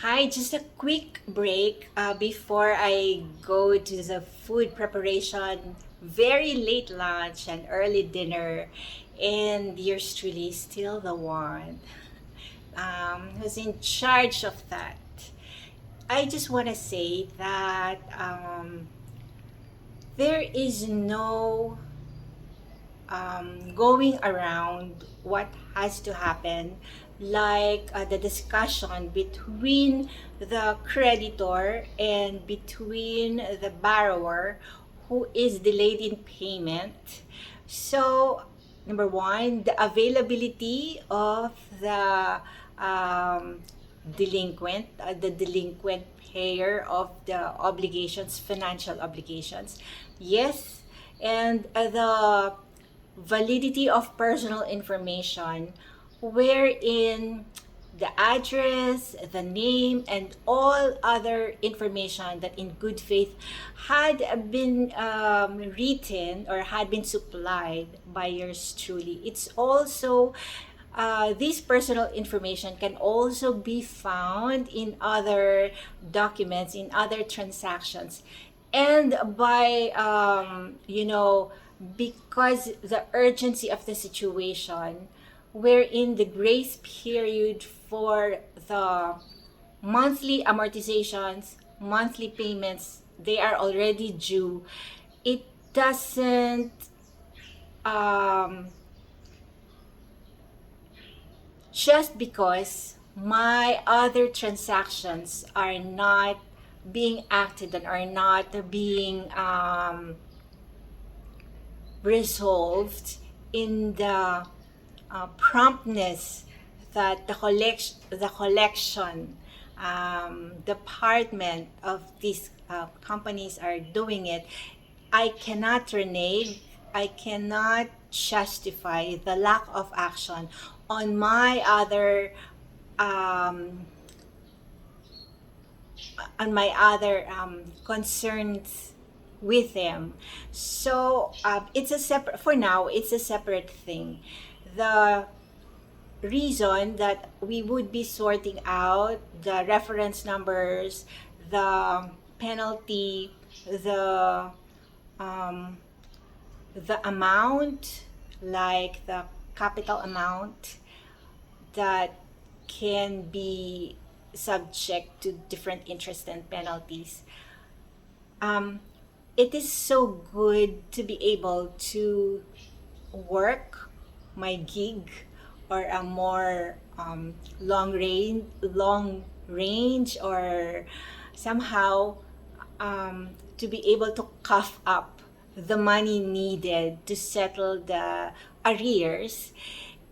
Hi, just a quick break before I go to the food preparation, very late lunch and early dinner, and yours truly is still the one who's in charge of that. I just want to say that there is no going around what has to happen, like the discussion between the creditor and between the borrower who is delayed in payment. So, number one, the availability of the the delinquent payer of the obligations, financial obligations. Yes, and the validity of personal information, wherein the address, the name, and all other information that in good faith had been written or had been supplied by yours truly. It's also this personal information can also be found in other documents, in other transactions. And by, because the urgency of the situation, wherein the grace period for the monthly amortizations, monthly payments, they are already due, it doesn't um, just because my other transactions are not being acted on, are not being resolved in the promptness that the collection department of these companies are doing it, I cannot renege, I cannot justify the lack of action on my other um, concerns with them. So it's a separate, for now, it's a separate thing. The reason that we would be sorting out the reference numbers, the penalty, um, the amount, like the capital amount that can be subject to different interest and penalties. Um, it is so good to be able to work my gig or a more long range or somehow to be able to cough up the money needed to settle the arrears,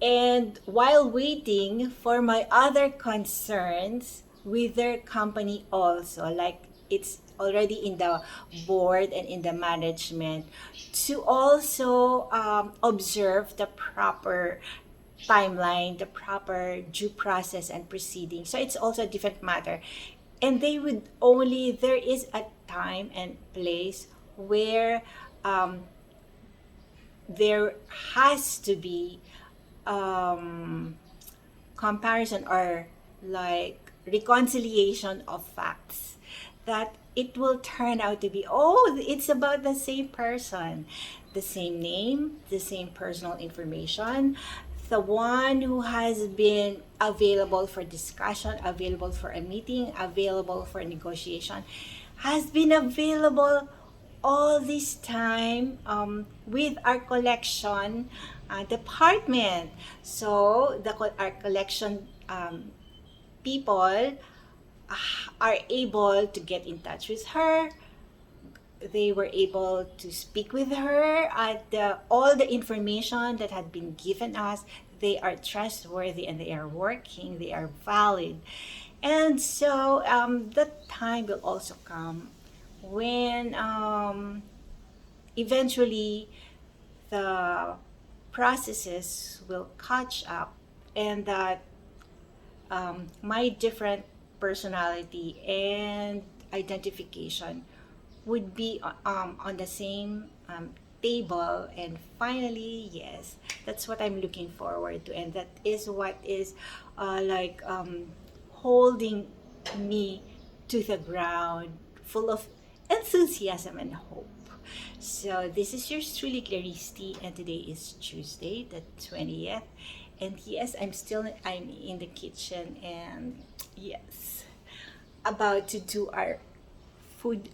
and while waiting for my other concerns with their company also, like it's already in the board and in the management, to also observe the proper timeline, the proper due process and proceeding. So it's also a different matter. And they would only, there is a time and place where um, there has to be um, comparison or like reconciliation of facts, that it will turn out to be, oh, it's about the same person, the same name, the same personal information, the one who has been available for discussion, available for a meeting, available for negotiation, has been available all this time with our collection department. So our collection people are able to get in touch with her. They were able to speak with her at all the information that had been given us. They are trustworthy and they are working, they are valid. And so the time will also come when eventually the processes will catch up, and that my different personality and identification would be on the same table. And finally, yes, that's what I'm looking forward to, and that is what is holding me to the ground, full of enthusiasm and hope. So this is yours truly, Clarice, and today is Tuesday, the 20th. And yes, I'm in the kitchen, and yes, about to do our food